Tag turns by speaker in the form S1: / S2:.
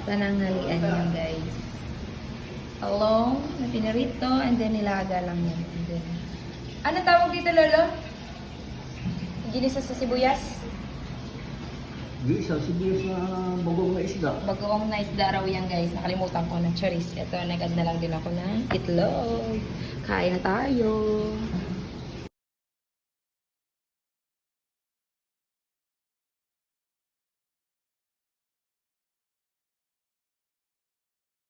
S1: Pananghalian yan, guys. Hello, na pinarito, and then nilaga lang yan. And then, ano tawag dito, Lolo? Ginisa sa sibuyas?
S2: Gisa, sibuyas na bagong na isda.
S1: Bagoong na isda raw yan, guys. Nakalimutan ko ng charis. Ito, nag-add na lang din ako ng itlog. Kain na tayo.